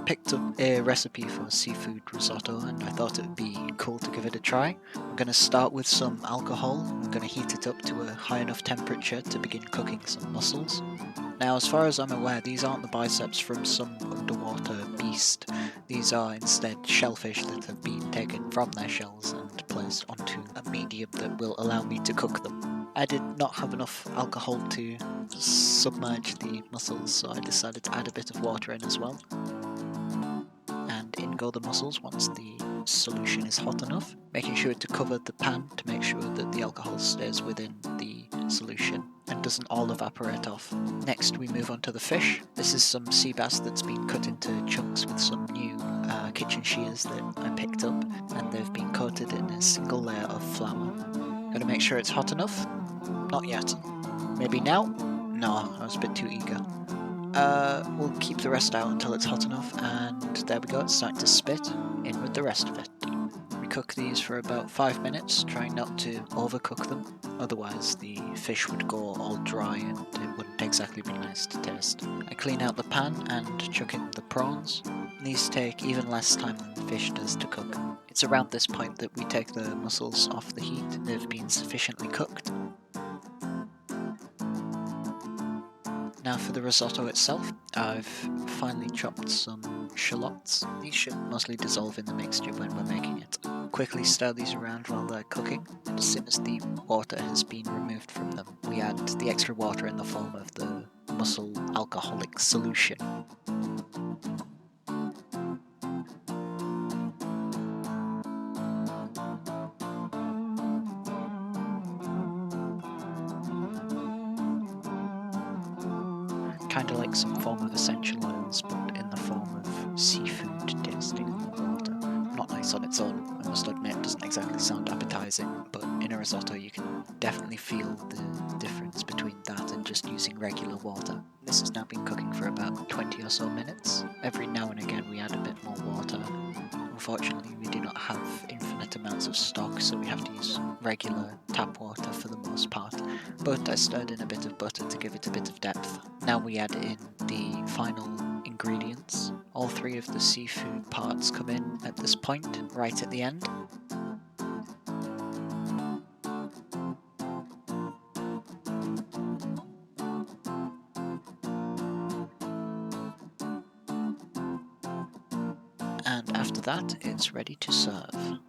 picked up a recipe for seafood risotto and I thought it would be cool to give it a try. I'm going to start with some alcohol. I'm going to heat it up to a high enough temperature to begin cooking some mussels. Now, as far as I'm aware, these aren't the biceps from some underwater beast. These are instead shellfish that have been taken from their shells and placed onto a medium that will allow me to cook them. I did not have enough alcohol to submerge the mussels, so I decided to add a bit of water in as well. And in go the mussels once the solution is hot enough, making sure to cover the pan to make sure that the alcohol stays within the solution and doesn't all evaporate off. Next we move on to the fish. This is some sea bass that's been cut into chunks with some new kitchen shears that I picked up, and they've been coated in a single layer of flour. Gotta make sure it's hot enough. Not yet. Maybe now? No, I was a bit too eager. We'll keep the rest out until it's hot enough, and there we go, it's starting to spit. In with the rest of it. We cook these for about 5 minutes, trying not to overcook them, otherwise the fish would go all dry and it wouldn't exactly be nice to taste. I clean out the pan and chuck in the prawns. These take even less time than the fish does to cook. It's around this point that we take the mussels off the heat. They've been sufficiently cooked. Now for the risotto itself, I've finely chopped some shallots. These should mostly dissolve in the mixture when we're making it. Quickly stir these around while they're cooking, and as soon as the water has been removed from them, we add the extra water in the form of the mussel alcoholic solution. Kinda like some form of essential oils, but in the form of seafood tasting water. Not nice on its own, I must admit, it doesn't exactly sound appetizing, but in a risotto you can definitely feel the difference between that and just using regular water. This has now been cooking for about 20 or so minutes. Every now and again we add a bit more water. Unfortunately, we do not have infinite amounts of stock, so we have to use regular tap water for the most part, but I stirred in a bit of butter to give it a bit of depth. Now we add in the final ingredients. All three of the seafood parts come in at this point, right at the end. And after that, it's ready to serve.